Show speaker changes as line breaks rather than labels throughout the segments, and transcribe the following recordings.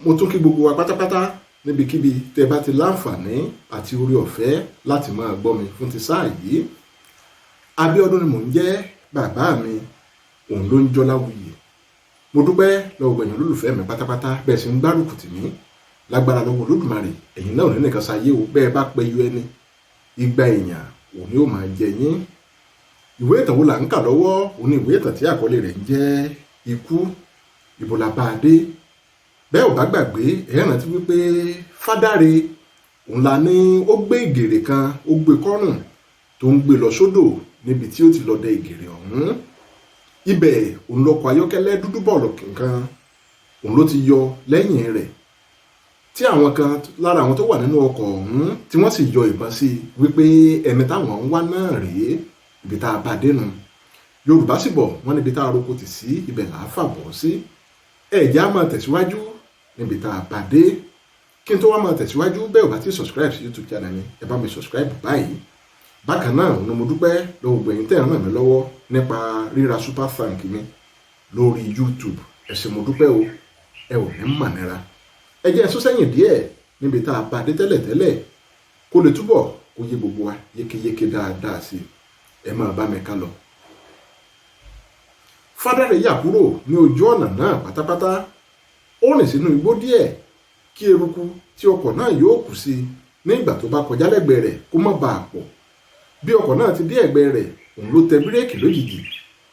Mo tún kí gbogbo wa pátápátá níbikíbi tẹ́ bá ti láǹfààní àti orí ọ̀fẹ́ láti máa gbọ́ mi fún ti sáà yìí. Abíọ́dún ni mò ń jẹ́, bàbá mi òun ló ń jọláwuyè. Mo dúpẹ́ lọ́wọ́ gbẹ̀yìn olólùfẹ́ mi pátápátá bẹ́ẹ̀ sì ń gbárùkù tì mí lágbára lọ́wọ́ Olódùmarè. Ẹ̀yin náà ò ní nìkan sáyé o, bẹ́ẹ̀ bá pẹ́ yọ ẹni igba èèyàn òun ni ó máa jẹ yín. Ìwé ìtàn wo là ń kà lọ́wọ́? Òun ni ìwé ìtàn tí àkọlé rẹ̀ ń jẹ́ Ikú, Ibo la bá a dé. Bẹ́ẹ̀ ò bá gbàgbé, ẹ rántí wípé Fádáre òun la ní ó gbé ìgèrè kan, ó gbé kọ́rùn tó ń gbé lọ sódò níbi tí ó ti lọ dẹ ìgèrè ọ̀hún. Ibẹ̀ òun lọkọ̀ ayọ́kẹ́lẹ́ dúdú bọ̀ọ̀lù kankan òun ló ti yọ lẹ́yìn rẹ̀, tí àwọn kan lára àwọn tó wà nínú ọkọ̀ ọ̀hún tí wọ́n sì yọ ìbọn sí wípé ẹni táwọn ń wá náà rèé, ibi tá a bá dénú. Yorùbá sì bọ̀ wọ́n níbi tá a roko tì sí ibẹ̀ là á fàbọ̀ sí. Ẹ̀jẹ̀ á máa tẹ̀síwájú níbi tá a bá dé. Kí n tó wá máa tẹ̀síwájú, bẹ́ẹ̀ ò bá ti subscribe sí YouTube channel mi, ẹ bá mi subscribe báyìí. Bákan náà ni mo dúpẹ́ lọ́wọ́ gbẹ̀yìn tẹ́ ẹ̀ ràn mí lọ́wọ́ nípa ríra super thank mi lórí YouTube. Ẹ ṣé mo dúpẹ́ o, ẹ ò ní mà nira. Ẹ jẹ́ sún sẹ́yìn díẹ̀ níbi tá a bá dé tẹ́lẹ̀tẹ́lẹ̀ kó lè túbọ̀ kó yé gbogbo wa yékéyéké dáadáa sí i. Ẹ máa bá mi ká lọ. Fádáre yà kúrò ní ojú ọ̀nà náà pátápátá. Ó rìn sínú igbó díẹ̀ kí eruku tí ọkọ̀ náà yóò kù sí ní ìgbà tó bá kọjá lẹ́gbẹ̀ẹ́ rẹ̀ kó má bàa pọ̀. Bí ọkọ̀ náà ti dé ẹ̀gbẹ́ rẹ̀, òun ló tẹ bírèkì lójijì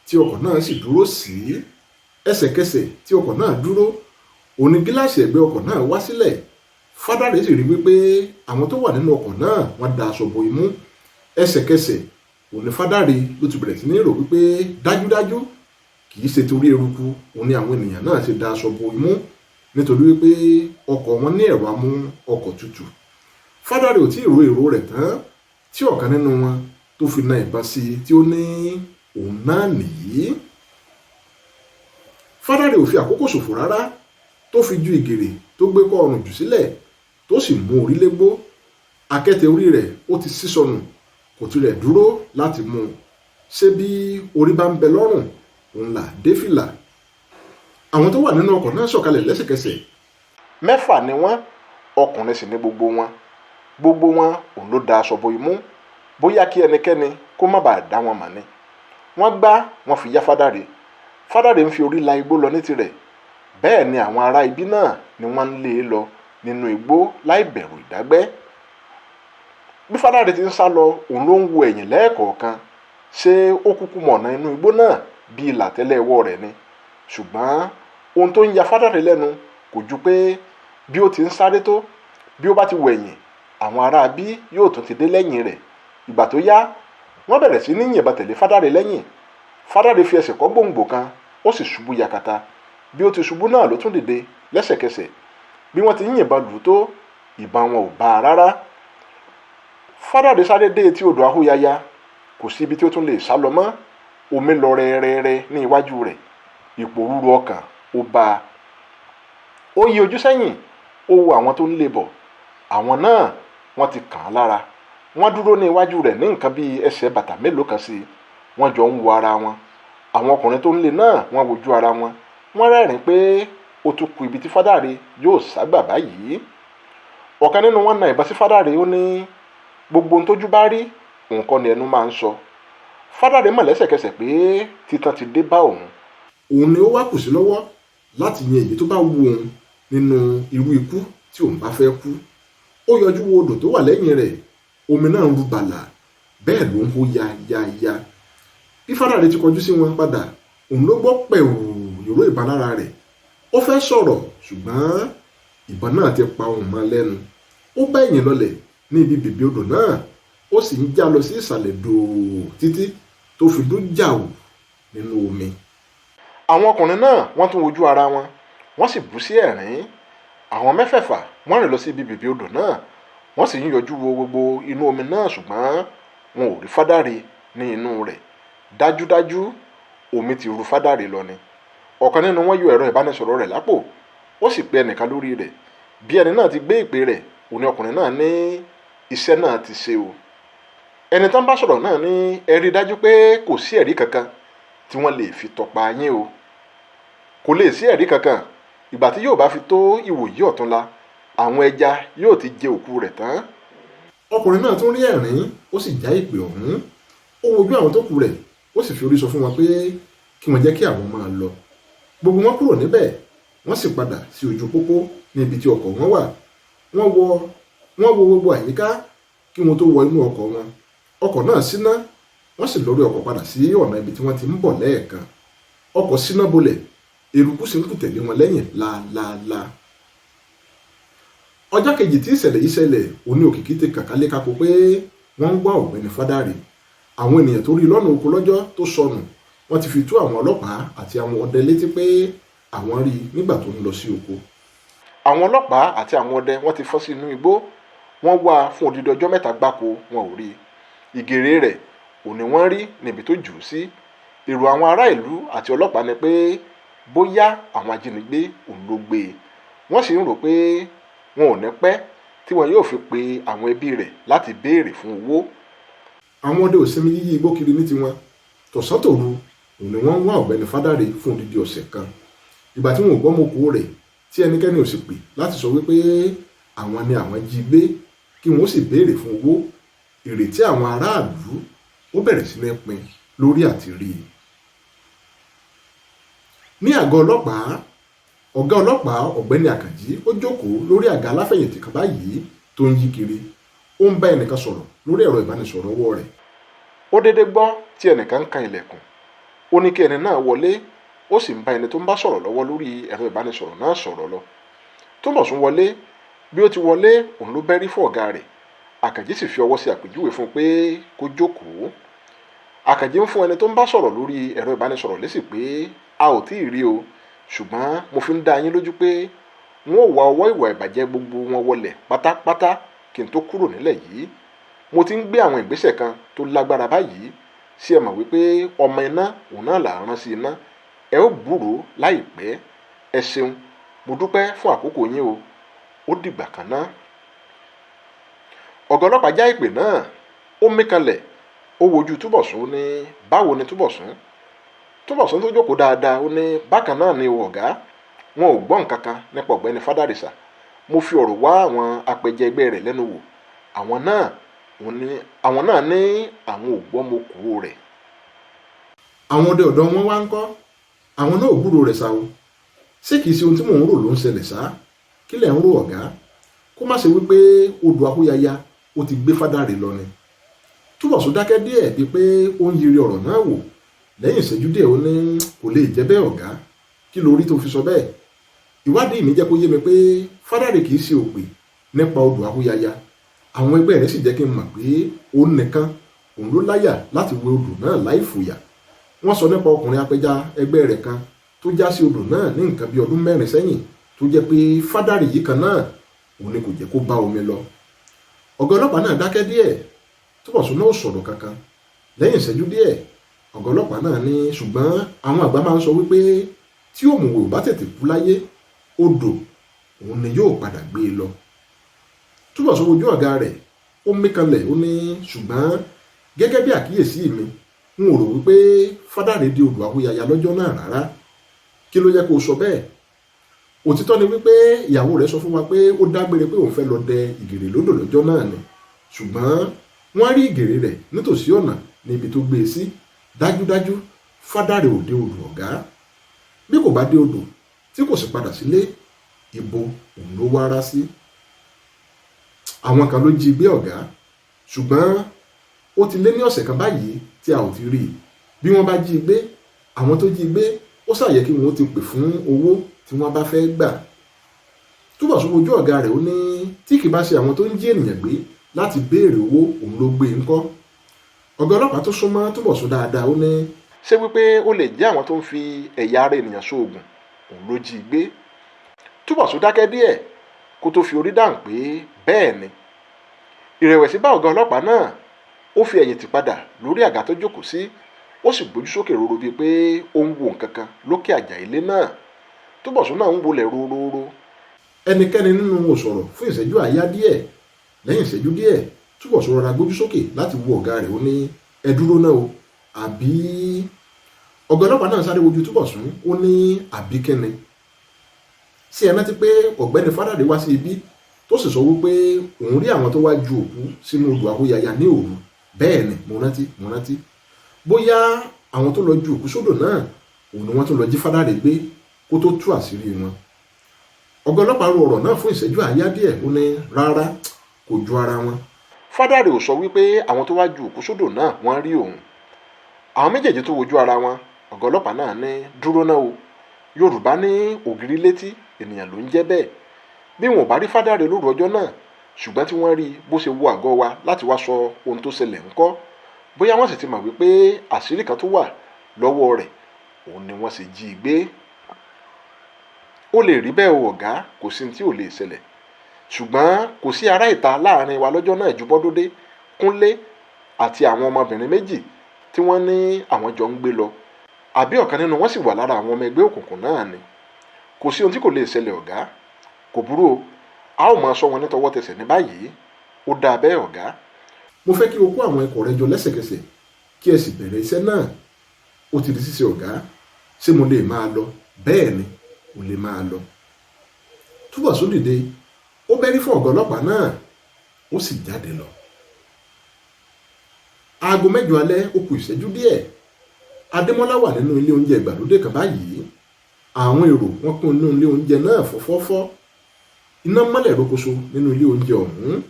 tí ọkọ̀ náà sì dúró sí. Ẹsẹ̀kẹsẹ̀ tí ọkọ̀ náà dúró, òun ní gíláàsì ẹ̀gbẹ́ ọkọ̀ náà wá sílẹ̀. Fádáre sì rí wípé àwọn tó wà nínú ọkọ̀ náà wọ́n da aṣọ bo imú. Ẹsẹ̀kẹsẹ̀ òun ní Fádáre ló ti bẹ̀rẹ̀ sí ní rò wípé dájúdájú kì í ṣe torí eruku òun ni àwọn ènìyàn náà ṣe da aṣọ bo imú, nítorí wípé ọkọ̀ wọn ní ẹ̀rọ amú ọkọ̀ tutù. Fádáre ò tí ì ro èrò rẹ̀ tán tí ọ̀kan nínú wọn tó fi na ìbọn sí i tí ó ní òun náà nìyí. Fádáre ò fi àkókò ṣòfò rárá, tó fi ju ìgèrè tó gbé kọ́ ọrùn jù sílẹ̀ tó sì mú orí légbó. Akẹ́tẹ̀ orí rẹ̀ ó ti sí sọnù, kò tilẹ̀ dúró láti mú un. Ṣé bí orí bá ń bẹ lọ́rùn òun là dé fìlà. Àwọn tó wà nínú ọkọ̀ náà sọ̀kalẹ̀ lẹ́sẹ̀kẹsẹ̀. 6 ni wọ́n, ọkùnrin sì ní gbogbo wọn. Gbogbo wọn òun ló da aṣọ bo imú, bóyá kí ẹnikẹ́ni kó má bàa dá wọn mọ̀ ni. Wọ́n gbá, wọ́n fi yá Fádáre. Fádáre ń fi orí la igbó lọ ní tirẹ̀. Bẹ́ẹ̀ ni àwọn ará ibi náà ni wọ́n ń lé e lọ nínú igbó láì bẹ̀rù ìdágbẹ́. Bí Fádáre ti ń sá lọ, òun ló ń wo ẹ̀yìn lẹ́ẹ̀kọ̀ọ̀kan. Ṣé ó kúkú mọ̀nà inú igbó náà bí ìlà tẹ́lẹ̀ ẹwọ́ rẹ̀ ni? Ṣùgbọ́n ohun tó ń ya Fádáre lẹ́nu kò ju pé bí ó ti ń sáré tó, bí ó bá ti wẹ̀yìn, àwọn ará bí yóò tún ti dé lẹ́yìn rẹ̀. Ìgbà tó yá, wọ́n bẹ̀rẹ̀ sí ní yìnbọn tẹ̀lé Fádáre lẹ́yìn. Fádáre fi ẹsẹ̀ kọ́ gbòǹgbò kan, ó sì ṣubú yakata. Bí ó ti ṣubú náà ló tún dìde lẹ́sẹ̀kẹsẹ̀. Bí wọ́n ti ń yìnbọn lù ú tó, ìbọn wọn ò bá a rárá. Fádáre sáré dé etí odò Ahóyaya, kò sí ibi tí ó tún lè sá lọ mọ́. Omi lọ rẹ́rẹ́rẹ́ ní iwájú rẹ̀, ìpòrúru ọkàn ó bá a. Ó yí ojú sẹ́yìn, ó wo àwọn tó ń lé bọ̀. Àwọn náà wọ́n ti kàn án lára. Wọ́n dúró ní iwájú rẹ̀ ní nǹkan bíi ẹsẹ̀ bàtà mélòó kan sí i. Wọ́n jọ ń wo ara wọn. Àwọn ọkùnrin tó ń lé náà wọ́n wojú ara wọn. Wọ́n rẹ́rìn-ín pé ó tún kù ibi tí Fádáre yóò ságbà báyìí. Ọ̀kan nínú wọn na ìbọn sí Fádáre, ó ní gbogbo ohun tójú bá rí òun kọ́ ni ẹnu máa ń sọ. Fádáre mọ̀ lẹ́sẹ̀kẹsẹ̀ pé títan ti dé bá òun. Òun ni ó wá kù sí lọ́wọ́ láti yan èyí tó bá wù òun nínú irú ikú tí òun bá fẹ́ kú. Ó yọjú wo odò tó wà lẹ́yìn rẹ̀. Omi náà ń ru bàlà, bẹ́ẹ̀ ló ń hó ya. Bí Fádáre ti kọjú sí wọn padà, òun ló gbọ́ pẹ̀wù ìró ìbọn lára rẹ̀. Ó fẹ́ sọ̀rọ̀, ṣùgbọ́n ìbọn náà ti pa òun mọ́ lẹ́nu. Ó bá ẹ̀yìn lọlẹ̀ ní ibi bèbè odò náà, ó sì ń já lọ sí ìsàlẹ̀ dòò títí tó fi dún jàù nínú omi. Àwọn ọkùnrin náà wọ́n tún wojú ara wọn, wọ́n sì bú sí ẹ̀rín. Àwọn mẹ́fẹ̀ẹ̀fà wọ́n rìn lọ sí ibi bèbè odò náà, wọ́n sì ń yọjú wo gbogbo inú omi náà, ṣùgbọ́n wọn ò rí Fádáre ní inú rẹ̀. Dájúdájú omi ti ru Fádáre lọ ni. Ọ̀kan nínú wọn yọ ẹ̀rọ ìbánisọ̀rọ̀ rẹ̀ lápò, ó sì pe ẹnìkan lórí rẹ̀. Bí ẹni náà ti gbé ìpè rẹ̀, òun ni ọkùnrin náà ní iṣẹ́ náà ti ṣe o. Ẹni tán bá sọ̀rọ̀ náà ní ẹ rí dájú pé kò sí ẹ̀rí kankan tí wọ́n lè fi tọpa yín o. Kò lè sí ẹ̀rí kankan ìgbà tí yóò bá fi tó ìwòyí ọ̀túnla àwọn ẹja yóò ti jẹ òkú rẹ̀ tán. ọkùnrin náà tún rí ẹ̀rín ó sì já ìpè ọ̀hún. ó wojú àwọn tó kù rẹ̀ ó sì fi orí sọ fún wọn pé kí wọ́n jẹ́ kí àwọn máa lọ. gbogbo wọn kúrò níbẹ̀ wọ́n sì padà sí ojú pópó ní ibi tí ọkọ̀ wọn wà. wọ́n wo gbogbo àyíká kí wọ́n tó wọ inú ọkọ̀ wọn. ọkọ̀ náà ṣíná wọ́n sì lórí ọkọ̀ padà sí ọ̀nà ibi tí wọ́n ti ń bọ̀ lẹ́ẹ̀kan. ọkọ̀ ṣíná bolẹ̀ eruku sì ń kù tẹ̀lé wọn lẹ́yìn láàláàlá. ọjọ́ kejì tí ìṣẹ̀lẹ̀ yìí ṣẹlẹ̀ òní òkìkí ti kàkálẹ̀ kákó pé wọ́n ń wá ọ̀gbẹ́ni Fádàrè. àwọn ènìyàn tó rí lọ́nà oko lọ́jọ́ tó sọnù wọ́n ti fi tó àwọn ọlọ́pàá àti àwọn ọdẹ létí pé àwọn rí i nígbà tó ń lọ sí oko. àwọn ọlọ́pàá àti àwọn ọdẹ wọ́n ti fọ́ sí inú igbó wọ́n wá a fún odidi ọjọ́ mẹ́ta gbáko wọn ò rí i. ìgèrè rẹ̀ òní wọ́n rí níbi tó jù ú sí. èrò àwọn ará ìlú àti ọlọ́pàá ni pé bóyá àwọn ajínigbé òun ló gbé e. wọ́n sì ń rò pé wọn ò ní pẹ́ tí wọn yóò fi pe àwọn ẹbí rẹ̀ láti béèrè fún owó. àwọn ọdẹ ò sinmi yíyí igbó kiri ní tiwọn. tọ̀sán tòru òun ni wọ́n ń wá ọ̀gbẹ́ni Fádàrè fún odidi ọ̀sẹ̀ kan. ìgbà tí wọn ò gbọ́ mọ́kò rẹ̀ tí ẹnikẹ́ni ò sì pè láti sọ wípé àwọn ni àwọn jí gbé kí wọ́n sì béèrè fún owó, ìrètí àwọn aráàlú ó bẹ̀rẹ̀ sí ní pin lórí àti rí i. ní àgọ́ ọlọ́pàá ọ̀gá ọlọ́pàá ọ̀gbẹ́ni Àkànjí ó jókòó lórí àga aláfẹ̀yìntì kan báyìí tó ń yí kiri. ó ń bá ẹnìkan sọ̀rọ̀ lórí ẹ̀rọ ìbánisọ̀rọ̀ ọwọ́ rẹ̀. ó dédé gbọ́ tí ẹnìkan ń kan ilẹ̀kùn. ó ní kí ẹni náà wọlé ó sì ń bá ẹni tó ń bá sọ̀rọ̀ lọ́wọ́ lórí ẹ̀rọ ìbánisọ̀rọ̀ náà sọ̀rọ̀ lọ. Túnbọ̀sún wọlé. bí ó ti wọlé òun ló bẹ́rí fún ọ̀gá rẹ̀. Àkànjí sì fi ọwọ́ sí àpèjúwe fún un pé kó jókòó. Àkànjí ń fún ẹni tó ń bá sọ̀rọ̀ lórí ẹ̀rọ ìbánisọ̀rọ̀ lésì pé a ò tí ì rí o, ṣùgbọ́n mo fi ń dá yín lójú pé wọn ò wá ọwọ́ ìwà ìbàjẹ́ gbogbo wọn wọlẹ̀ pátápátá kí n tó kúrò nílẹ̀ yìí. mo ti ń gbé àwọn ìgbésẹ̀ kan tó lágbára báyìí sí ẹ mọ̀ wípé ọmọ iná òun náà là ń rán sí iná. ẹ ó gbúròó láìpẹ́. ẹ ṣeun, mo dúpẹ́ fún àkókò yín o. ó dìgbà kan náà. ọ̀gá ọlọ́pàá já ìpè náà. ó mí kanlẹ̀. ó wojú Túnbọ̀sún ní báwo ni Túnbọ̀sún. Túnbọ̀sún tó jókòó dáadáa ó ní bákan náà ni ọ̀gá. wọn ò gbọ́ nǹkan kan nípa ọ̀gbẹ́ni Fádàrè sà. mo fi ọ̀rọ̀ wá àwọn apẹjẹ ẹgbẹ́ rẹ̀ lẹ́nu wò. àwọn náà ní àwọn ò gbọ́ mọ́kò rẹ̀. àwọn ọdẹ ọ̀dọ́ wọn wá ń kọ́. àwọn náà ò gbúrò rẹ̀ sá o. ṣé kìí ṣe ohun tí mò ń rò ló ń ṣẹlẹ̀ sá? kí lẹ̀ ń rò ọ̀gá? kó má ṣe wípé odò Ahóyaya ó ti gbé Fádàrè lọ ni. Túnbọ̀sún dákẹ́ díẹ̀ bíi pé ó ń yiri ọ̀rọ̀ náà wò. lẹ́yìn ìṣẹ́jú díẹ̀ ó ní kò lè jẹ́ bẹ́ẹ̀ ọ̀gá. kí ló rí tó fi sọ bẹ́ẹ̀? ìwádìí mi jẹ́ kó yé mi pé Fádàrè kìí ṣe òpè nípa odò Ahóyaya. àwọn ẹgbẹ́ rẹ̀ sì jẹ́ kí n mọ̀ pé òun nìkan òun ló láyà láti wẹ odò náà láì fòyà. wọ́n sọ nípa ọkùnrin apẹja ẹgbẹ́ rẹ̀ kan tó já sí odò náà ní nǹkan bíi ọdún 4 sẹ́yìn tó jẹ́ pé Fádàrè yìí kan náà òun ni kò jẹ́ kó bá omi lọ. ọ̀gá ọlọ́pàá náà dákẹ́ díẹ̀. Túnbọ̀sún náà ò sọ̀rọ̀ kankan. lẹ́yìn ìṣẹ́jú díẹ̀ ọ̀gá ọlọ́pàá náà ní ṣùgbọ́n àwọn àgbà máa ń sọ wípé tí òmùwẹ̀ ò bá tètè kú láyé odò òun ni yóò padà gbé e lọ. Túnbọ̀sún wojú ọ̀gá rẹ̀ ó mí kanlẹ̀ ó ní ṣùgbọ́n gẹ́gẹ́ bí àkíyèsí mi n ò rò wípé Fádàrè dé odò Ahóyaya lọ́jọ́ náà rárá. kí ló yẹ kó o sọ bẹ́ẹ̀? òtítọ́ ni wípé ìyàwó rẹ̀ sọ fún wa pé ó dágbére pé òun fẹ́ lọ dẹ ìgèrè lódò lọ́jọ́ náà ni. ṣùgbọ́n wọ́n rí ìgèrè rẹ̀ nítòsí ọ̀nà níbi tó gbé e sí. dájúdájú Fádàrè ò dé odò ọ̀gá. bí kò bá dé odò tí kò sì padà sílé ibo òun ló wá rá sí. àwọn kan ló jí gbé ọ̀gá. ṣùgbọ́n ó ti lé ní ọ̀sẹ̀ kan báyìí tí a ò ti rí i. bí wọ́n bá jí gbé àwọn tó jí gbé ó ṣàyẹ kí wọ́n ti pè fún owó tí wọ́n bá fẹ́ gbà. Túnbọ̀sún wojú ọ̀gá rẹ̀ ó ní tí kì bá ṣe àwọn tó ń jí ènìyàn gbé láti béèrè owó òun ló gbé ńkọ́. ọ̀gá ọlọ́pàá tó súnmọ́ Túnbọ̀sún dáadáa ó ní ṣé wípé ó lè jẹ́ àwọn tó ń fi ẹ̀yà ara ènìyàn ṣoògùn òun ló jí gbé. Túnbọ̀sún dákẹ́ díẹ̀ kó tó fi orí dáhùn pé bẹ́ẹ̀ ni. ìrẹ̀wẹ̀sì bá ọ̀gá ọlọ́pàá náà. ó fi ẹ̀yìn tì padà lórí àga tó jókòó sí. ó sì gbójú sókè roro bíi pé ó ń wo nǹkan kan lókè àjà ilé náà. Túnbọ̀sún náà ń wolẹ̀ rororo. ẹnikẹ́ni nínú wọn ò sọ̀rọ̀ fún ìṣẹ́jú àáyá díẹ̀. lẹ́yìn ìṣẹ́jú díẹ̀ Túnbọ̀sún rọra gbójú sókè láti wo ọ̀gá rẹ̀ ó ní ẹ dúró náà o àbí. ọ̀gá ọlọ́pàá náà sáré wojú Túnbọ̀sún ó ní àbí kẹ́ni. ṣé ẹ rántí pé ọ̀gbẹ́ni Fádàrẹ wá sí ibí tó sì sọ wípé òun rí àwọn tó wá ju òkú sínú odò Àkóyàyà ní òru? Bẹ́ẹ̀ ni mo rántí bóyá àwọn tó lọ ju òkú sódò náà òun ni wọ́n tún lọ jí Fádàrẹ gbé kó tó tú àṣírí wọn. ọ̀gá ọlọ́pàá ro ọ̀rọ̀ náà fún ìṣẹ́jú àáyá díẹ̀, ó ní rárá kò ju ara wọn. Fádàrẹ ò sọ wípé àwọn tó wá ju òkú sódò náà wọ́n rí òun. àwọn méjèèjì tó wojú ara wọn. ọ̀gá ọlọ́pàá náà ní dúró náà o, Yorùbá ní ògiri létí ènìyàn ló ń jẹ́ bẹ́ẹ̀. bí wọn ò bá rí Fádàrẹ lóru ọjọ́ náà ṣùgbọ́n tí wọ́n rí bó ṣe wo àgọ́ wa láti wá sọ ohun tó ṣẹlẹ̀ ńkọ́, bóyá wọ́n sì ti mọ̀ wípé àṣírí kan tó wà lọ́wọ́ rẹ̀ òun ni wọ́n sì jí i gbé. ó lè rí bẹ́ẹ̀ o ọ̀gá, kò sí tí ò lè ṣẹlẹ̀, ṣùgbọ́n kò sí ará ìta láàrin wa lọ́jọ́ náà ju Bọ́dúndé, Kúnlé àti àwọn ọmọbìnrin méjì tí wọ́n ní àwọn jọ ń gbé lọ, àbí ọ̀kan nínú wọn sì wà lára àwọn ọmọ ẹgbẹ́ òkùnkùn náà ni. kò sí ohun tí kò lè ṣẹlẹ̀ ọ̀gá. kò burú o, a ó máa sọ wọn ní tọwọ́ tẹsẹ̀ ní báyìí. ó dáa bẹ́ẹ̀ ọ̀gá. mo fẹ́ kí o kó àwọn ikọ̀ rẹ jọ lẹ́sẹ̀kẹsẹ̀ kí ẹ sì bẹ̀rẹ̀ iṣẹ́ náà. ó ti di ṣíṣe ọ̀gá. ṣé mo lè máa lọ? bẹ́ẹ̀ ni o lè máa lọ. Túbọ̀sún dìde, ó bẹ́rí fún ọ̀gá ọlọ́pàá náà, ó sì jáde lọ. aago 8 alẹ́ ó kù ìṣẹ́jú díẹ̀. Adémọ́lá wà nínú ilé oúnjẹ ìgbàlódé kan báyìí. àwọn èrò wọn kún inú ilé oúnjẹ náà fọ́fọ́fọ́. iná mọ́lẹ̀ rókoṣo nínú ilé oúnjẹ ọ̀hún.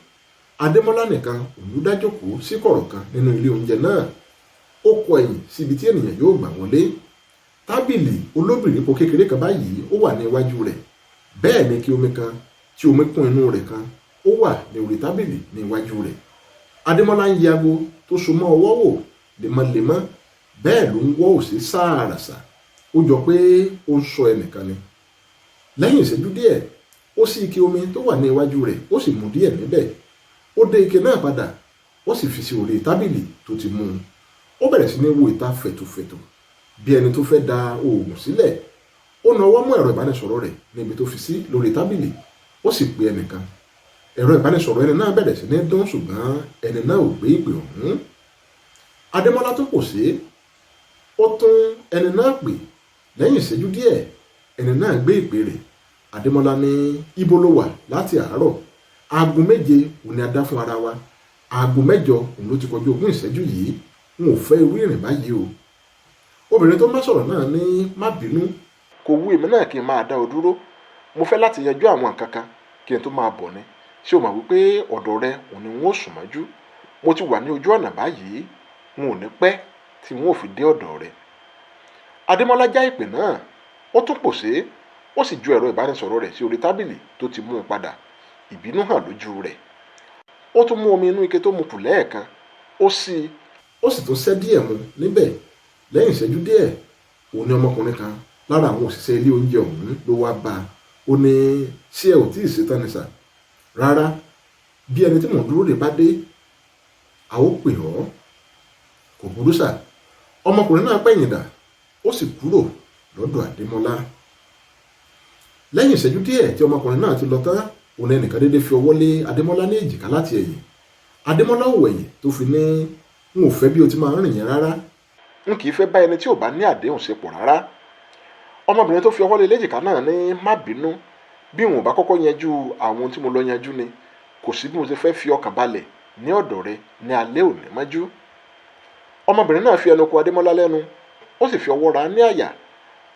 Adémọ́lá nìkan òun dá jókòó sí kọ̀rọ̀ kan nínú ilé oúnjẹ náà. ó kọ ẹ̀yìn síbi tí ènìyàn yóò gbà wọlé. tábìlì olóbìrípo kékeré kan báyìí ó wà ní iwájú rẹ̀. bẹ́ẹ̀ ni kí omi kan tí omi kún inú rẹ̀ kan ó wà ní orí tábìlì ní iwájú rẹ̀. Adémọ́lá ń yẹ aago tó so mọ́ ọwọ́ wò lemọ́lemọ́, bẹ́ẹ̀ ló ń wọ́ òsì sáàràsà. ó jọ pé ó ń sọ ẹnìkan ni. lẹ́yìn ìṣẹ́jú díẹ̀ ó ṣí ike omi tó wà ní iwájú rẹ̀, ó sì mú díẹ̀ níbẹ̀. ó dé ike náà padà, ó sì fi sí orí tábìlì tó ti mú un. ó bẹ̀rẹ̀ sí ní wo ìta fẹ̀tòfẹ̀tò bí ẹni tó fẹ́ da oògùn sílẹ̀. ó nawọ́ mú ẹ̀rọ ìbánisọ̀rọ̀ rẹ̀ níbi tó fi sí lórí tábìlì, ó sì pe ẹnìkan. ẹ̀rọ ìbánisọ̀rọ̀ ẹni náà bẹ̀rẹ̀ sí ní dún, ṣùgbọ́n ẹni náà ò gbé ìpè ọ̀hún. Adémọ́lá tó kò sí, ó tún ẹni náà pè. lẹ́yìn ìṣẹ́jú díẹ̀ ẹni náà gbé ìpè rẹ̀. Adémọ́lá ní ibo ló wà láti àárọ̀? aago 7 òun ni a dá fún ara wa. aago 8 òun ló ti kọjú 20 ìṣẹ́jú yìí. n ò fẹ́ irú ìrìn báyìí o. obìnrin tó ń bá sọ̀rọ̀ náà ní má bínú. kò wú èmi náà kí n máa dá o dúró. mo fẹ́ láti yanjú àwọn nǹkan kan kí n tó máa bọ̀ ni. ṣé o mọ̀ wípé ọ̀dọ̀ rẹ òun ni wọ́n ò sùn mọ́jú? mo ti wà ní ojú ọ̀nà báyìí, n ò ní pẹ́ tí n ò fi dé ọ̀dọ̀ rẹ. Adémọ́lá já ìpè náà, ó tún pòṣé, ó sì ju ẹ̀rọ ìbánisọ̀rọ̀ rẹ̀ sí orí tábìlì tó ti mú un padà. ìbínú hàn lójú rẹ̀. ó tún mú omi inú ike tó mu kù lẹ́ẹ̀kan, ó sì tún ṣẹ́ díẹ̀ mu níbẹ̀. lẹ́yìn ìṣẹ́jú díẹ̀ òun ni ọmọkùnrin kan lára àwọn òṣìṣẹ́ ilé oúnjẹ ọ̀hún ló wá bá a. ó ní ṣé ẹ ò tí ì ṣetán ni sà? rárá, bí ẹni tí mò ń dúró dè bá dé a ó pè ọ́. kò burú sà. ọmọkùnrin náà pẹ̀yìn dà, ó sì kúrò lọ́dọ̀ Adémọ́lá. lẹ́yìn ìṣẹ́jú díẹ̀ tí ọmọkùnrin náà ti lọ tán, òun ẹnìkan dédé fi ọwọ́ lé Adémọ́lá ní èjìká láti ẹ̀yìn. Adémọ́lá ò wẹ̀yìn tó fi ní n ò fẹ́ bí o ti máa ń rìn yẹn rárá. n kì í fẹ́ bá ẹni tí ò bá ní àdéhùn ṣe pọ̀ rárá. ọmọbìnrin tó fi ọwọ́ lé léjìká náà ní má bínú, bí wọn ò bá kọ́kọ́ yanjú àwọn ohun tí mo lọ yanjú ni kò sí bí mo ti fẹ́ fi ọkàn balẹ̀ ní ọ̀dọ̀ rẹ ní alẹ́ òní mọ́jú. ọmọbìnrin náà fi ẹnu kò Adémọ́lá lẹ́nu, ó sì fi ọwọ́ ra ní àyà.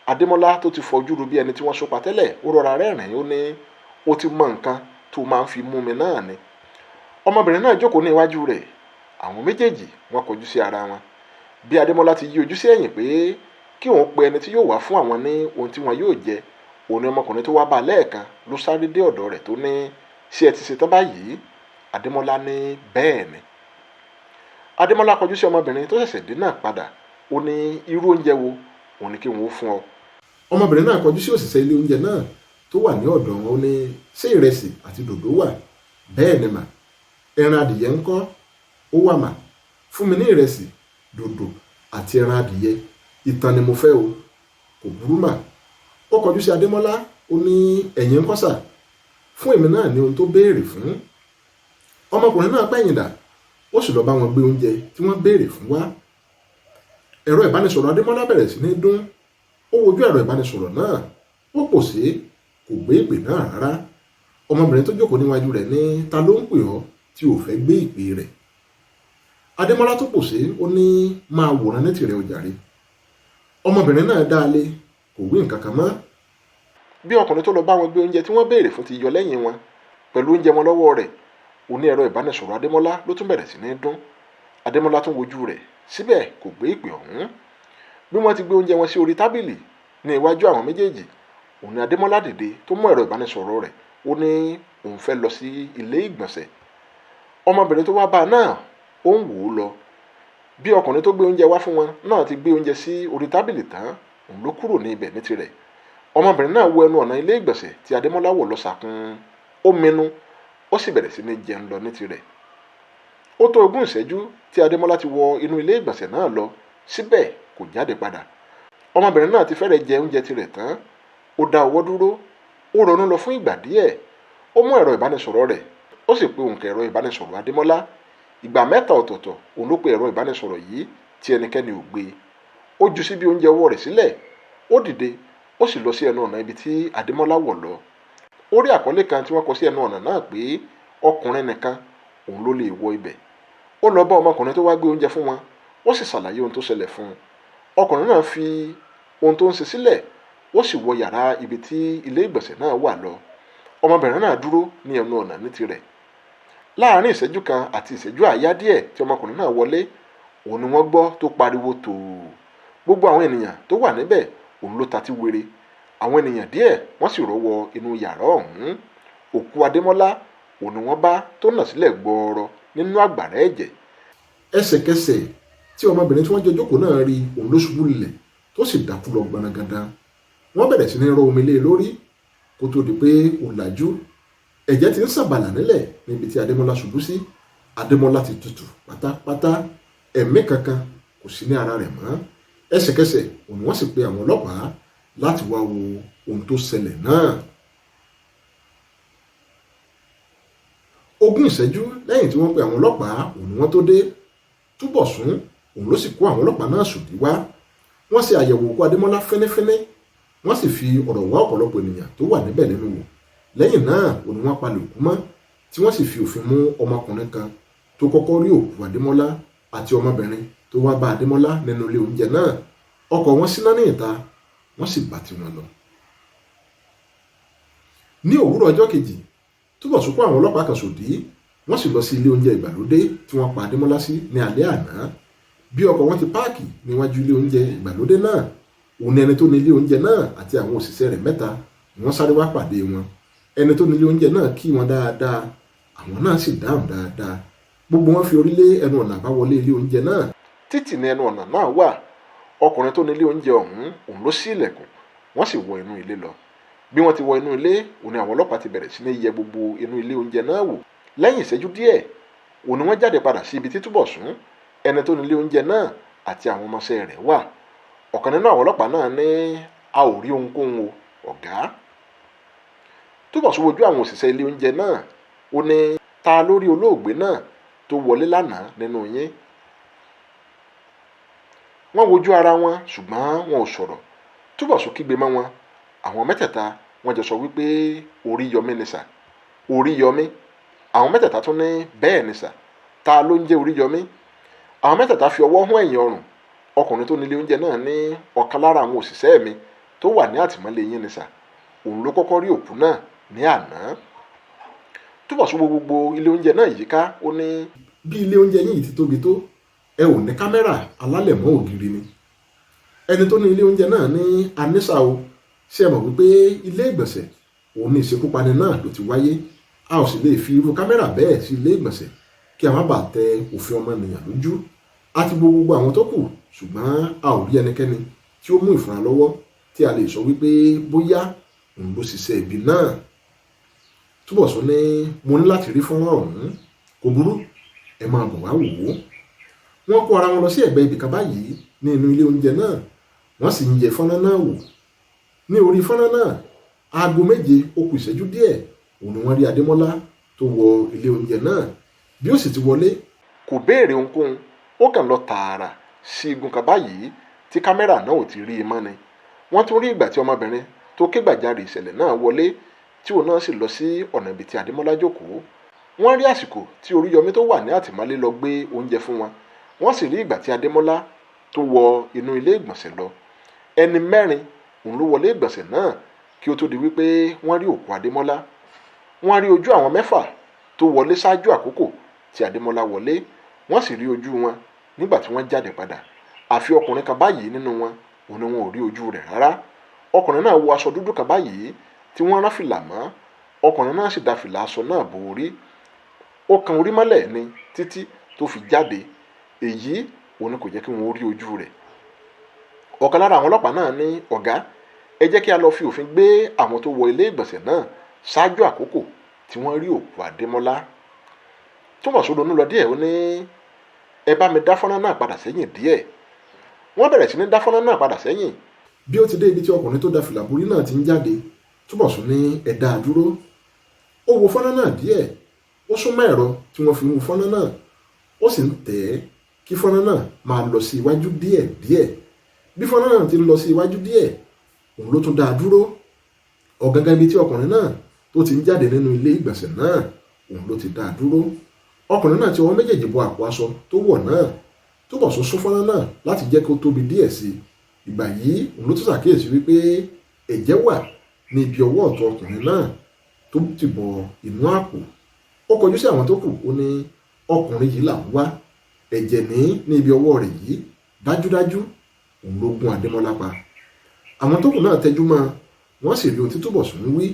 Adémọ́lá tó ti fọjú ru bí ẹni tí wọ́n sopa tẹ́lẹ̀, ó rọra rẹ́rìn-ín, ó ní ó ti mọ nǹkan tó máa ń fi mú mi náà ni. ọmọbìnrin náà jókòó ní iwájú rẹ̀. àwọn méjèèjì wọ́n kọjú sí ara wọn. bí Adémọ́lá ti yí ojú sí ẹ̀yìn pé kí òun pe ẹni tí yóò wá fún àwọn ní ohun tí wọn yóò jẹ, òun ni ọmọkùnrin tó wá bá a lẹ́ẹ̀kan ló sáré dé ọ̀dọ̀ rẹ̀ tó ní ṣé ẹ ti ṣetán báyìí? Adémọ́lá ní bẹ́ẹ̀ ni. Adémọ́lá kọjú sí ọmọbìnrin tó ṣẹ̀ṣẹ̀ dé náà padà, ó ní irú oúnjẹ wo òun ni kí wọn ó fún ọ. ọmọbìnrin náà kọjú sí òṣìṣẹ́ ilé oúnjẹ náà tó wà ní ọ̀dọ̀ wọn, ó ní ṣé ìrẹsì àti dòdò wà? bẹ́ẹ̀ ni mà. ẹran adìyẹ ńkọ́? ó wà mà. fún mi ní ìrẹsì, dòdò àti ẹran adìyẹ. ìtàn ni mo fẹ́ o. kò burú mà. ó kọjú sí Adémọ́lá, ó ní ẹ̀yin ńkọ́ sà? fún èmi náà ní ohun tó béèrè fún. ọmọkùnrin náà pẹ̀yìn dà, ó sì lọ bá wọn gbé oúnjẹ tí wọ́n béèrè fún wá. ẹ̀rọ ìbánisọ̀rọ̀ Adémọ́lá bẹ̀rẹ̀ sí ní dún. ó wojú ẹ̀rọ ìbánisọ̀rọ̀ náà, ó pòṣé, kò gbé ìpè náà rárá. Ọmọbìnrin tó jókòó níwájú rẹ̀ ní ta ló ń pè ọ́ tí ò fẹ́ gbé ìpè rẹ̀. Adémọ́lá tó pòṣé ó ní máa wòran ní tìrẹ o jàre. Ọmọbìnrin náà dá a lé kò wí nǹkan kan mọ́. Bí ọkùnrin tó lọ bá wọn gbé oúnjẹ tí wọ́n béèrè fún ti yọ lẹ́yìn wọn pẹ̀lú oúnjẹ wọn lọ́wọ́ rẹ̀, òní ẹ̀rọ ìbánisọ̀rọ̀ Adémọ́lá ló tún bẹ̀rẹ̀ sí ní dún. Adémọ́lá tún wojú rẹ̀ síbẹ̀ kò gbé ìpè ọ̀hún. Bí wọ́n ti gbé oúnjẹ wọn sí orí tábìlì ní iwájú àwọn méjèèjì, òní Adémọ́lá dìde tó mú ẹ̀rọ ìbánisọ̀rọ̀ rẹ̀, ó ní òun fẹ́ lọ sí ilé ìgbọ̀nsẹ̀. Ọmọbìnrin tó wá bá a náà ó ń wò ó lọ. Bí ọkùnrin tó gbé oúnjẹ wá fún wọn náà ti gbé oúnjẹ sí orí tábìlì tán, òun ló kúrò ní ibẹ̀ ní tirẹ̀. Ọmọbìnrin náà wọ ẹnu ọ̀nà ilé ìgbọ̀nsẹ̀ tí Adémọ́lá wọ̀ lọ sàkún. Ó minú, ó sì bẹ̀rẹ̀ sí ní jẹun lọ ní tirẹ̀. Ó tó 20 ìṣẹ́jú tí Adémọ́lá ti wọ inú ilé ìgbọ̀nsẹ̀ náà lọ, síbẹ̀ kò jáde padà. Ọmọbìnrin náà ti fẹ́rẹ̀ jẹ oúnjẹ tirẹ̀ tán. Ó dá ọwọ́ dúró, ó ronú lọ fún ìgbà díẹ̀. Ó mú ẹ̀rọ ìbánisọ̀rọ̀ rẹ̀, ó sì pe òǹkà ẹ̀rọ ìbánisọ̀rọ̀ Adémọ́lá. Ìgbà 3 ọ̀tọ̀ọ̀tọ̀ òun ló pe ẹ̀rọ ìbánisọ̀rọ̀ yìí tí ẹnikẹ́ni ò gbé. Ó ju síbi oúnjẹ ọwọ́ rẹ̀ sílẹ̀, ó dìde, ó sì lọ sí ẹnu ọ̀nà ibi tí Adémọ́lá wọ̀ lọ. Ó rí àkọlé kan tí wọ́n kọ sí ẹnu ọ̀nà náà pé ọkùnrin nìkan òun ló lè wọ ibẹ̀. Ó lọ bá ọmọkùnrin tó wá gbé oúnjẹ fún wọn, ó sì ṣàlàyé ohun tó ṣẹlẹ̀ fún un. Ọkùnrin náà fi ohun tó ń ṣe sílẹ̀, ó sì wọ yàrá ibi tí ilé ìgbọ̀nsẹ̀ náà wà lọ. Ọmọbìnrin náà dúró ní ẹnu ọ̀nà ní tirẹ̀. Láàárín ìṣẹ́jú kan àti ìṣẹ́jú àáyá díẹ̀ tí ọmọkùnrin náà wọlé, òun ni wọ́n gbọ́ tó pariwo tòò. Gbogbo àwọn ènìyàn tó wà níbẹ̀ òun ló tatí wéré. Àwọn ènìyàn díẹ̀ wọ́n sì rọ́ wọ inú yàrá ọ̀hún. Òkú Adémọ́lá òun ni wọ́n bá tó nà sílẹ̀ gbọọrọ nínú àgbàrá ẹ̀jẹ̀. Ẹsẹ̀kẹsẹ̀ tí ọmọbìnrin tí wọ́n jọ jókòó náà rí òun ló ṣubú lulẹ̀ tó sì dákú lọ gbọnagandan. Wọ́n bẹ̀rẹ̀ sí ní rọ omi lé lórí kó tó di pé òun làjú. Ẹ̀jẹ̀ ti ń sàbàlà nílẹ̀ níbi tí Adémọ́lá ṣubú sí. Adémọ́lá ti tutù pátápátá, ẹ̀mí kankan kò sí ní ara rẹ̀ mọ́. Ẹsẹ̀kẹsẹ̀ òun ni wọ́n sì pe àwọn ọlọ́pàá láti wá wo ohun tó ṣẹlẹ̀ náà. 20 ìṣẹ́jú lẹ́yìn tí wọ́n pe àwọn ọlọ́pàá òun ni wọ́n tó dé. Túbọ̀sún òun ló sì kó àwọn ọlọ́pàá náà sòdí wá. Wọ́n ṣe àyẹ̀wò òkú Adémọ́lá fínífíní, wọ́n sì fi ọ̀rọ̀ wá ọ̀pọ̀lọpọ̀ ènìyàn tó wà níbẹ̀ nínú wò. Lẹ́yìn náà òun ni wọ́n palẹ̀ òkú mọ́, tí wọ́n sì fi òfin mú ọmọkùnrin kan tó kọ́kọ́ rí òkú Adémọ́lá àti ọmọbìnrin tó wá bá Adémọ́lá nínú ilé oúnjẹ náà. Ọkọ̀ wọn síná ní ìta, wọ́n sì bá tiwọn lọ. Ní òwúrọ̀ ọjọ́ kejì, Túbọ̀sún kó àwọn ọlọ́pàá kan sòdí, wọ́n sì lọ sí ilé oúnjẹ ìgbàlódé tí wọ́n pa Adémọ́lá sí ní alẹ́ àná. Bí ọkọ̀ wọn ti páàkì níwájú ilé oúnjẹ ìgbàlódé náà, òun ni ẹni tó ní ilé oúnjẹ náà àti àwọn òṣìṣẹ́ rẹ̀ 3 ni wọ́n sáré wá pàdé wọn. Ẹni tó ní ilé oúnjẹ náà kí wọn dáadáa, àwọn náà sì dáhùn dáadáa. Gbogbo wọn fi orí lé ẹnu ọ̀nà àbáwọlé ilé oúnjẹ náà. Títì ní ẹnu ọ̀nà náà wà. Ọkùnrin tó ní ilé oúnjẹ ọ̀hún òun ló ṣí ilẹ̀kùn, wọ́n sì wọ inú ilé lọ. Bí wọ́n ti wọ inú ilé, òun ni àwọn ọlọ́pàá ti bẹ̀rẹ̀ sí ní yẹ gbogbo inú ilé oúnjẹ náà wò. Lẹ́yìn ìṣẹ́jú díẹ̀, òun ni wọ́n jáde padà sí ibi tí Túbọ̀sún, ẹni tó ní ilé oúnjẹ náà àti àwọn ọmọọṣẹ́ rẹ̀ wà. Ọ̀kan nínú àwọn ọlọ́pàá náà ní a ò rí ohunkóhun o, ọ̀gá. Túbọ̀sún wojú àwọn òṣìṣẹ́ ilé oúnjẹ náà, ó ní ta ló rí olóògbé náà tó wọlé lánàá nínú yín? Wọ́n wojú ara wọn ṣùgbọ́n wọn ò sọ̀rọ̀. Túbọ̀sún kígbe mọ́ wọn. Àwọn mẹ́tẹ̀ẹ̀ta wọ́n jọ sọ wípé Oríyọmí ni sà, Oríyọmí. Àwọn mẹ́tẹ̀ẹ̀ta tún ní bẹ́ẹ̀ ni sà, ta ló ń jẹ́ Oríyọmí? Àwọn mẹ́tẹ̀ẹ̀ta fi ọwọ́ hún ẹ̀yìn ọrùn. Ọkùnrin tó nílé oúnjẹ náà ní ọ̀kan lára àwọn òṣìṣẹ́ mi tó wà ní àtìmọ́lé yín ni sà, òun ló kọ́kọ́ rí òkú náà ní àná. Túbọ̀sún wo gbogbo ilé oúnjẹ náà yíká, ó ní bí ilé oúnjẹ yìí ti tóbi tó, ẹ ò ní kámẹ́rà alálẹ̀mọ́ ògiri ni. Ẹni tó ní ilé oúnjẹ náà ní anísà o, ṣé ẹ mọ̀ wípé ilé ìgbọ̀nsẹ̀ òun ní ìṣekúpani náà ló ti wáyé. A ò sì lè fi irú kámẹ́rà bẹ́ẹ̀ sí ilé ìgbọ̀nsẹ̀ kí a má bàa tẹ òfin ọmọnìyàn lójú. A ti bo gbogbo àwọn tó kù, ṣùgbọ́n a ò rí ẹnikẹ́ni tí ó mú ìfúnra lọ́wọ́ tí a lè sọ wípé bóyá òun ló ṣiṣẹ́ ibi náà. Túbọ̀sún ní mo ní láti rí fọ́nrán ọ̀hún, kò burú, ẹ máa bọ̀ wá wò ó. Wọ́n kó ara wọn lọ sí ẹ̀gbẹ́ ibìkan báyìí ní inú ilé oúnjẹ náà, wọ́n sì ń yẹ fọ́nrán náà wò. Ní orí fọ́nrán náà, aago 7 ó kù ìṣẹ́jú díẹ̀, òun ni wọ́n rí Adémọ́lá tó wọ ilé oúnjẹ náà. Bí ó sì ti wọlé, kò béèrè ohunkóhun, ó kàn lọ tààrà sí igun kan báyìí tí kámẹ́rà náà ò ti rí i mọ́ ni. Wọ́n tún rí ìgbà tí ọmọbìnrin tó tó ké gbàjarè ìṣẹ̀lẹ̀ náà wọlé tí òun náà sì lọ sí ọ̀nà ibi tí Adémọ́lá jókòó. Wọ́n rí àsìkò tí Oríyọmí tó wà ní àtìmọ́lé lọ gbé oúnjẹ fún wọn. Wọ́n sì rí ìgbà tí Adémọ́lá tó wọ inú ilé ìgbọ̀nsẹ̀ lọ. Ẹni 4 òun ló wọlé ìgbọ̀nsẹ̀ náà kí ó tó di wípé wọ́n rí òkú Adémọ́lá. Wọ́n rí ojú àwọn 6 tó wọlé ṣáájú àkókò tí Adémọ́lá wọlé. Wọ́n sì rí ojú wọn nígbà tí wọ́n jáde padà. Àfi ọkùnrin kan báyìí nínú wọn òun ni wọn ò rí ojú rẹ̀ rárá. Ọkùnrin náà wọ aṣọ dúdú kan báyìí tí wọ́n rán fìlà mọ́. Ọkùnrin náà sì da fìlà aṣọ náà bo orí. Ó kan orí mọ́lẹ̀ ni títí tó fi jáde. Èyí òun ni kò jẹ́ kí wọ́n rí ojú rẹ̀. Ọ̀kan lára àwọn ọlọ́pàá náà ní, ọ̀gá, ẹ jẹ́ kí a lọ fi òfin gbé àwọn tó wọ ilé ìgbọ̀nsẹ̀ náà ṣáájú àkókò tí wọ́n rí òkú Adémọ́lá. Túnbọ̀ sódò nú lọ díẹ̀, ó ní, ẹ bá mi dá fọ́nrán náà padà sẹ́yìn díẹ̀. Wọ́n bẹ̀rẹ̀ sí ní dá fọ́nrán náà padà sẹ́yìn. Bí ó ti dé ibi tí ọkùnrin tó da fìlà borí náà ti ń jáde, Túnbọ̀sún ní, ẹ dá a dúró. Ó wo fọ́nrán náà díẹ̀, ó súnmọ́ ẹ̀rọ tí wọ́n fi wo fọ́nrán náà, ó sì ń tẹ̀ ẹ́ kí fọ́nrán náà máa lọ sí iwájú díẹ̀ díẹ̀. Bí fọ́nrán náà ti lọ sí iwájú díẹ̀, òun ló tún dá a dúró. Ọ̀gangan ibi tí ọkùnrin náà tó ti ń jáde nínú ilé ìgbọ̀nsẹ̀ náà, òun ló ti dá a dúró. Ọkùnrin náà ti ọwọ́ méjèèjì bọ àpò aṣọ tó wọ̀ náà. Túnbọ̀sún sún fọ́nrán náà láti jẹ́ kó tóbi díẹ̀ sí i. Ìgbà yìí òun ló tún ṣàkíyèsí wípé ẹ̀jẹ̀ wà ní ibi ọwọ́ ọ̀tún ọkùnrin náà tó ti bọ inú àpò. Ó kọjú sí àwọn tó kù, ó ní, ọkùnrin yìí là ń wá. Ẹ̀jẹ̀ ní ibi ọwọ́ rẹ̀ yìí, dájúdájú òun ló gún Adémọ́lá pa. Àwọn tó kù náà tẹjú mọ́, wọ́n sì rí ohun tí Túnbọ̀sún wí.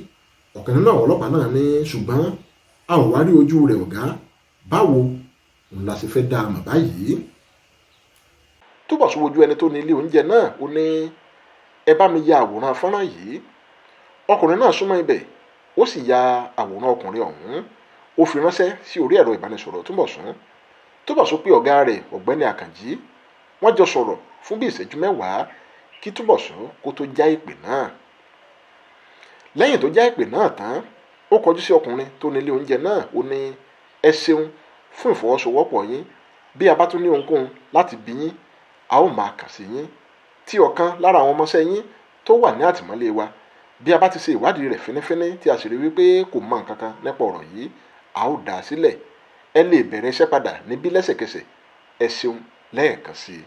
Ọ̀kan nínú àwọn ọlọ́pàá náà ní, ṣùgbọ́n a ò wá rí ojú rẹ̀, ọ̀gá. Báwo òun la ṣe fẹ́ dá a mọ̀ báyìí? Túnbọ̀sún wojú ẹni tó ní ilé oúnjẹ náà, ó ní, ẹ bá mi ya àwòrán fọ́nrán yìí. Ọkùnrin náà súnmọ́ ibẹ̀, ó sì ya àwòrán ọkùnrin ọ̀hún. Ó fi ránṣẹ́ sí orí ẹ̀rọ ìbánisọ̀rọ̀ Túnbọ̀sún. Túnbọ̀sún pé ọ̀gá rẹ̀, ọ̀gbẹ́ni Àkànjí. Wọ́n jọ sọ̀rọ̀ fún bí ìṣẹ́jú 10 kí Túnbọ̀sún kó tó já ìpè náà. Lẹ́yìn tó já ìpè náà tán, ó kọjú sí ọkùnrin tó ní ilé oúnjẹ náà, ó ní, ẹ ṣeun fún ìfọwọ́sowọ́pọ̀ yín. Bí a bá tún ní ohunkóhun láti bi yín, a ó máa kàn sí yín. Tí ọ̀kan lára àwọn ọmọọṣẹ́ yín tó wà ní àtìmọ́lé wa, bí a bá ti ṣe ìwádìí rẹ̀ fínífíní tí a sì rí wípé kò mọ nǹkan kan nípa ọ̀rọ̀ yìí, a ó dá a sílẹ̀. Ẹ lè bẹ̀rẹ̀ iṣẹ́ padà níbí lẹ́sẹ̀kẹsẹ̀. Ẹ ṣeun lẹ́ẹ̀kan sí i.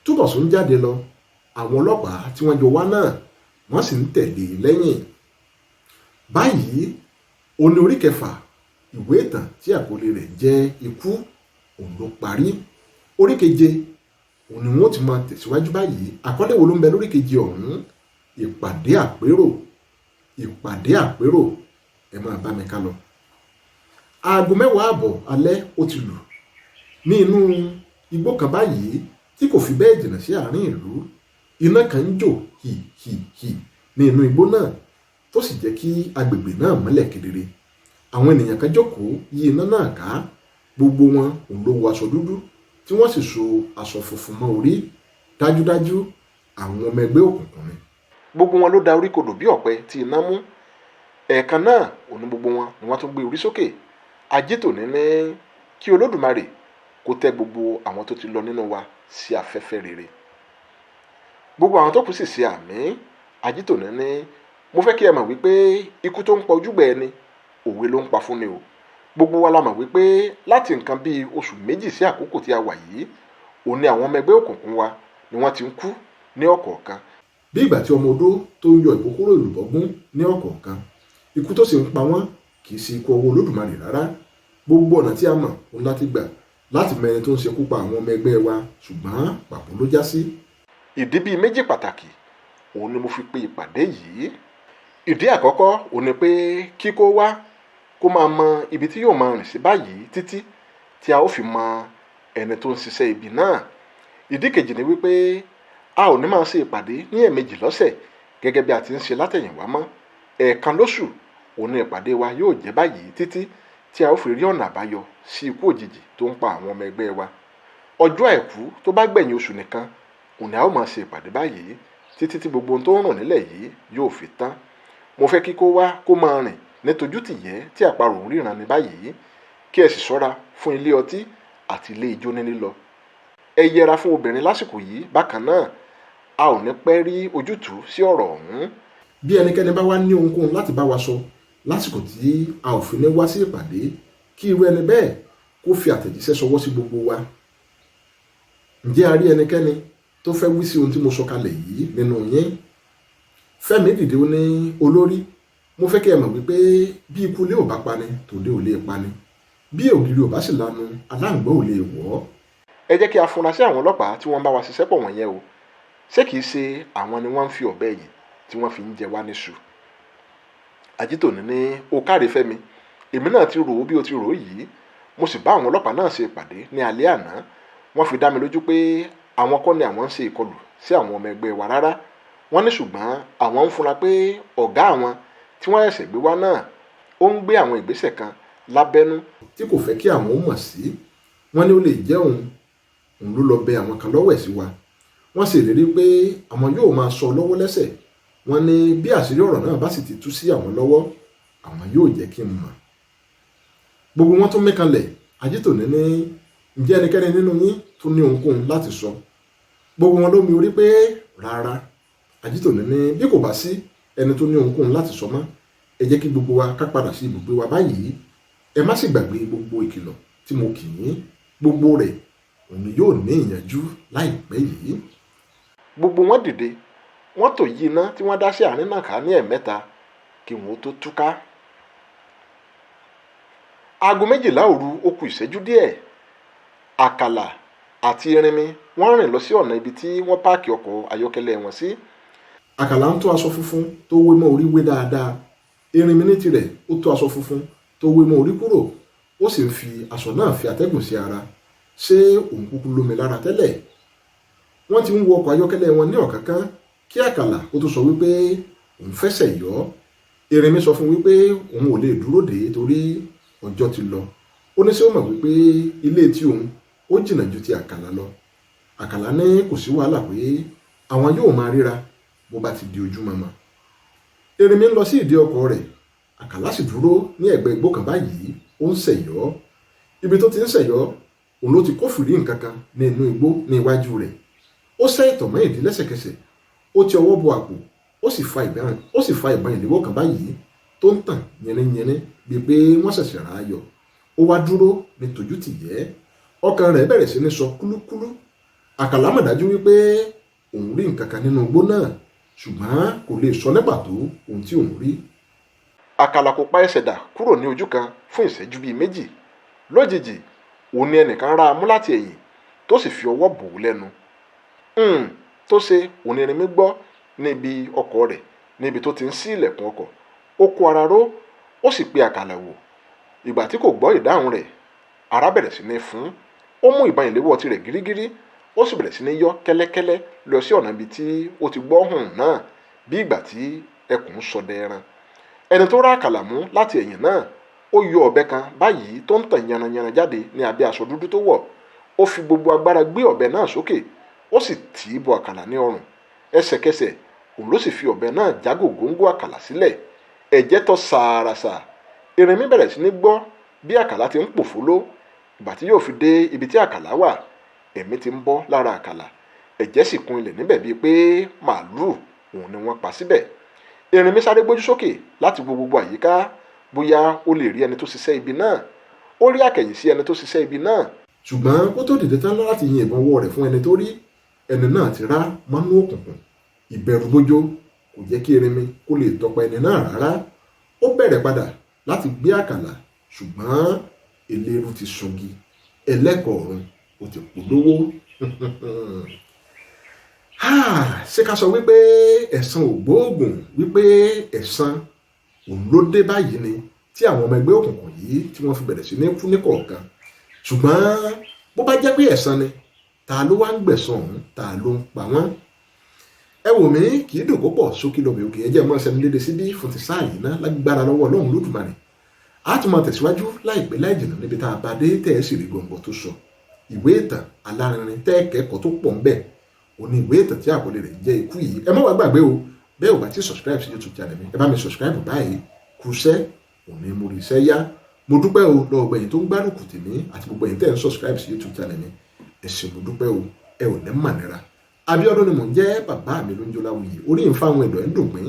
Túnbọ̀sún jáde lọ. Àwọn ọlọ́pàá tí wọ́n jọ wá náà, wọ́n sì ń tẹ̀lé lẹ́yìn. Báyìí òun ni orí 6 ìwé ìtàn tí àkọlé rẹ̀ jẹ́ Ikú òun ló parí. Orí 7 òun ni wọ́n ti máa tẹ̀síwájú báyìí. Àkọlé wo ló ń bẹ lórí 7 ọ̀hún? Ìpàdé àpérò. Ìpàdé àpérò. Ẹ máa bá mi ká lọ. Aago 10:30 alẹ́ ó ti lù. Ní inú igbó kan báyìí tí kò fi bẹ́ẹ̀ jìnnà sí àárín ìlú, iná kan ń jò hì ní inú igbó náà tó sì jẹ́ kí agbègbè náà mọ́lẹ̀ kedere. Àwọn ènìyàn kan jókòó yí iná náà ká. Gbogbo wọn òun ló wọ aṣọ dúdú tí wọ́n sì so aṣọ funfun mọ́ orí. Dájúdájú àwọn ọmọ ẹgbẹ́ òkùnkùn ni. Gbogbo wọn ló da orí kodò bí ọ̀pẹ tí iná mú. Ẹ̀ẹ̀kan náà òun ni gbogbo wọn ni wọ́n tún gbé orí sókè. Ajítòní ní kí Olódùmarè kó tẹ́ gbogbo àwọn tó ti lọ nínú wa sí afẹ́fẹ́ rere. Gbogbo àwọn tó kù sì ṣe àmín. Ajítòní ní, mo fẹ́ kí ẹ mọ̀ wípé ikú tó ń pa ojúgbà ẹni, òwe ló ń pa fún ni o. Gbogbo wa la mọ̀ wípé láti nǹkan bíi oṣù 2 sí àkókò tí a wà yìí, òun ni àwọn ọmọ ẹgbẹ́ òkùnkùn wa ni wọ́n ti ń kú ní ọ̀kọ̀ọ̀kan. Bí ìgbà tí ọmọ odó tó ń yọ ìkókóró ìlùbọ́gún ní ọ̀kọ̀ọ̀kan. Ikú tó sì ń pa wọ́n kì í ṣe ikú ọwọ́ Olódùmarè rárá. Gbogbo ọ̀nà tí a mọ̀ òun láti gbà láti mọ ẹni tó ń ṣekú pa àwọn ọmọ ẹgbẹ́ wa, ṣùgbọ́n pàbó ló já sí. Ìdí bíi méjì pàtàkì òun ni mo fi pe ìpàdé yìí. Ìdí àkọ́kọ́ òun ni pé kíkó wá kó máa mọ ibi tí yóò máa rìn sí báyìí títí tí a ó fi mọ ẹni tó ń ṣiṣẹ́ ibi náà. Ìdí kejì ni wípé a ò ní máa ṣe ìpàdé ní ẹ̀ẹ̀mejì lọ́sẹ̀ gẹ́gẹ́ bí a ti ń ṣe látẹ̀yìnwá mọ́. Ẹ̀ẹ̀kan lóṣù òun ni ìpàdé wa yóò jẹ́ báyìí títí tí a ó fi rí ọ̀nà àbáyọ sí ikú òjijì tó ń pa àwọn ọmọ ẹgbẹ́ wa. Ọjọ́ àìkú tó bá gbẹ̀yìn oṣù nìkan òun ni a ó máa ṣe ìpàdé báyìí títí tí gbogbo ohun tó ń rùn nílẹ̀ yìí yóò fi tán. Mo fẹ́ kí kó wá kó máa rìn nítojú tìyẹ́ tí àparò ń ríran ní báyìí. Kí ẹ sì ṣọ́ra fún ilé ọtí àti ilé ijó ní lílọ. Ẹ yẹra fún obìnrin lásìkò yìí bákan náà. A ò ní pẹ́ rí ojútùú sí ọ̀rọ̀ ọ̀hún. bí ẹnikẹ́ni bá wá ní ohunkóhun láti bá wa sọ lásìkò tí a ò fi ní wá sí ìpàdé, kí irú ẹni bẹ́ẹ̀ kó fi àtẹ̀jíṣẹ́ ṣọwọ́ sí gbogbo wa. Ǹjẹ́ a rí ẹnikẹ́ni tó fẹ́ wí sí ohun tí mo sọ kalẹ̀ yìí nínú yín? Fẹ́mi dìde ó ní, olórí, mo fẹ́ kí ẹ mọ̀ wípé bí ikú ilé ò bá pani, tòde ò lè pani, bí ògiri ò bá sì lanu, aláǹgbá ò lè wọ̀. Ẹ jẹ́ kí a fura sí àwọn ọlọ́pàá tí wọ́n bá wa ṣiṣẹ́ pọ̀ wọ̀nyẹn o. Ṣé kìí ṣe àwọn ni wọ́n ń fi ọ̀bẹ yìí tí wọ́n fi ń jẹ wá níṣu? Àjítòní ní, o káre Fẹ́mi, èmi náà ti rò ó bí o ti rò ó yìí. Mo sì bá àwọn ọlọ́pàá náà ṣe ìpàdé ní alẹ́ àná. Wọ́n fi dá mi lójú pé àwọn kọ́ ni àwọn ń ṣe ìkọlù sí àwọn ọmọ ẹgbẹ́ wa rárá. Wọ́n ní ṣùgbọ́n àwọn ń fura pé ọ̀gá àwọn tí wọ́n ṣẹ̀ṣẹ̀ gbé wá náà ó ń gbé àwọn ìgbésẹ̀ kan lábẹ́nú tí kò fẹ́ kí àwọn ó mọ̀ sí. Wọ́n ní ó lè jẹ́ òun ló lọ bẹ àwọn kan lọ́wẹ̀ sí wa. Wọ́n sì rí pé àwọn yóò máa sọ lọ́wọ́ lẹ́sẹ̀. Wọ́n ní bí àṣírí ọ̀rọ̀ náà bá sì ti tú sí àwọn lọ́wọ́, àwọn yóò jẹ́ kí n mọ̀. Gbogbo wọn tún mẹ́kanlẹ̀. Àjítòní ní, ǹjẹ́ ẹnikẹ́ni nínú yín tó ní ohunkóhun láti sọ? Gbogbo wọn ló mi orí pé rárá. Àjítòní ní, bí kò bá sí ẹni tó ní ohunkóhun láti sọ mọ́, ẹ jẹ́ kí gbogbo wa ká padà sí ibùgbé wa báyìí. Ẹ má sì gbàgbé gbogbo ìkìlọ̀ tí mo kì í. Gbogbo rẹ̀ òun ni yóò ní ìyànjú láìpẹ́ yìí. Gbogbo wọn dìde, wọ́n tò yí iná tí wọ́n dá sí àárín náà ká ní ẹ̀mẹ́ta kí wọ́n tó túká. Aago 12 òru ó kù ìṣẹ́jú díẹ̀. Àkàlà àti Erinmi wọ́n rìn lọ sí ọ̀nà ibi tí wọ́n páàkì ọkọ̀ ayọ́kẹ́lẹ́ wọn sí. Àkàlà ń tó aṣọ funfun tó wé mọ́ orí wé dáadáa. Erinmi ní tirẹ̀ ó tó aṣọ funfun tó wé mọ́ orí kúrò, ó sì ń fi aṣọ náà fi atẹ́gùn sí ara. Ṣé òun kúkú lómi lára tẹ́lẹ̀? Wọ́n ti ń wọ ọkọ̀ ayọ́kẹ́lẹ́ wọn ní ọ̀kánkán kí Àkàlà ó tó sọ wípé òun fẹsẹ̀ yọ. Erinmi sọ fún wípé òun ò lè dúró dè torí ọjọ́ ti lọ. Ó ní ṣé ó mọ̀ wípé ilé tí òun ó jìnnà ju ti Àkàlà lọ. Àkàlà ní kò sí wàhálà pé àwọn yóò máa ríra bó bá ti di ojúmọmọ. Erinmi ń lọ sí ìdí ọkọ̀ rẹ̀. Àkàlà sì dúró ní ẹ̀gbẹ́ igbó kan báyìí, ó ń ṣẹ̀yọ́. Ibi tó ti ń ṣẹ̀yọ́, òun ló ti kófìrí nǹkan kan ní inú igbó ní iwájú rẹ̀. Ó sẹ́ ìtọ̀ mọ́ ìdí lẹ́sẹ̀kẹsẹ̀. Ó ti ọwọ́ bọ àpò, ó sì fa ìbọn ìléwọ́ kan báyìí tó ń tàn yẹnìyẹnì bíi pé wọ́n ṣẹ̀ṣẹ̀ rà á yọ. Ó wá dúró ní tòjú tìyẹ́. Ọkàn rẹ̀ bẹ̀rẹ̀ sí ní sọ kúlúkúlú. Àkàlà mọ̀ dájú wípé òun rí nǹkan kan nínú igbó náà, ṣùgbọ́n kò lè sọ ní pàtó ohun tí òun rí. Àkàlà kò pa ẹsẹ̀ dà kúrò ní ojú kan fún ìṣẹ́jú bíi 2. Lójijì, òun ni ẹnìkan rá a mú láti ẹ̀yìn tó sì fi ọwọ́ bò ó lẹ́nu. Tó ṣe òun ni Erinmi gbọ́ níbi ọkọ̀ rẹ̀ níbi tó ti ń ṣí ilẹ̀kùn ọkọ̀. Ó kó ara ró, ó sì pe Àkàlà wò. Ìgbà tí kò gbọ́ ìdáhùn rẹ̀, ara bẹ̀rẹ̀ sí ní fún. Ó mú ìbọn ìléwọ́ tirẹ̀ gírígírí, ó sì bẹ̀rẹ̀ sí ní yọ́ kẹ́lẹ́kẹ́lẹ́ lọ sí ọ̀nà ibi tí ó ti gbọ́ hùn náà bí ìgbà tí ẹkùn ń ṣọdẹ ẹran. Ẹni tó rá Àkàlà mú láti ẹ̀yìn náà, ó yọ ọ̀bẹ kan báyìí tó ń tàn yanranyanran jáde ní abẹ́ aṣọ dúdú tó wọ̀. Ó fi gbogbo agbára gbé ọ̀bẹ náà sókè, ó sì tì í bọ Àkàlà ní ọrùn. Ẹsẹ̀kẹsẹ̀ òun ló sì fi ọ̀bẹ náà já gògóńgó Àkàlà sílẹ̀. Ẹ̀jẹ̀ tọ́ sàràsà. Erinmi bẹ̀rẹ̀ sí ní gbọ́ bí Àkàlà ti ń pòfóló. Ìgbà tí yóò fi dé ibi tí Àkàlà wà, ẹ̀mí ti ń bọ́ lára Àkàlà. Ẹ̀jẹ̀ sì kún ilẹ̀ níbẹ̀ bíi pé màálùú òun ni wọ́n pa síbẹ̀. Erinmi sáré gbójú sókè láti wo gbogbo àyíká bóyá ó lè rí ẹni tó ṣiṣẹ́ ibi náà. Ó rí àkẹ̀yìn sí ẹni tó ṣiṣẹ́ ibi náà. Ṣùgbọ́n kó tó dìde tán láti yin ìbọn wọ rẹ̀ fún ẹni tó rí, ẹni náà ti rá mọ́nú òkùnkùn. Ìbẹ̀rù bójó kò jẹ́ kí Erinmi kó lè tọpa ẹni náà rárá. Ó bẹ̀rẹ̀ padà láti gbé Àkàlà, ṣùgbọ́n eléru ti sungi, ẹlẹ́kọ̀ọ́ ọ̀run ó ti polówó. Ṣé ká sọ wípé ẹ̀san ò gbóògùn, wípé ẹ̀san òun ló dé báyìí ni tí àwọn ọmọ ẹgbẹ́ òkùnkùn yìí tí wọ́n fi bẹ̀rẹ̀ sí ní kú ní kọ̀ọ̀kan. Ṣùgbọ́n bó bá jẹ́ pé ẹ̀san ni, ta ló wá ń gbẹ̀san ọ̀hún, ta ló ń pa wọ́n? Ẹ wò mí, kì í dùn kó pọ̀ sókè lọ́bẹ̀ òkè. Ẹ jẹ́ mọ́ ẹsẹ̀ nílé síbí fún ti sáà yìí ná lágbára lọ́wọ́ Ọlọ́run Olódùmarè. A tún máa tẹ̀síwájú láìpẹ́ láì jìnnà níbi tá a bá dé tẹ́ ẹ sì rí gbọ̀ngbọ̀n tó sọ. Ìwé ìtàn alárinrin tẹ́ kẹ́kọ̀ọ́ tó pọ̀ ń bẹ̀. Òní ìwé ìtàn tí àkọlé rẹ̀ jẹ́ ikú yìí. Ẹ má wá gbàgbé o, bẹ́ẹ̀ ò bá ti subscribe sí YouTube channel mi, ẹ bá mi subscribe báyìí. Kúṣẹ́ òní mo rí iṣẹ́ yá. Mo dúpẹ́ o lọ́wọ́ gbogbo ẹ̀yin tó ń gbárùkù tì mí àti gbogbo ẹ̀yin tẹ́ ń subscribe sí YouTube channel mi. Ẹ ṣé mo dúpẹ́ o, ẹ ò ní mà nira. Abíọ́dún ni mò ń jẹ́, bàbá mi ló ń jó láwùyí. Orí ń fa àwọn ẹ̀dọ̀ ẹ̀ ń dùn pín.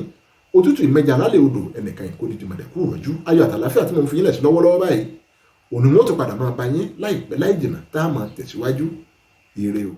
òtútù ìmẹjà lálẹ́ odò ẹnìkan ìkó ní jùmọ̀dẹ̀kú rọ̀jú. Ayọ̀ àtàláfíà tí mo fi yín lẹ̀ sí lọ́wọ́lọ́wọ́ báyìí òní wọn ó tún padà máa bá yín láìpẹ́ láì jìnnà tá a máa tẹ̀síwájú. Ire o.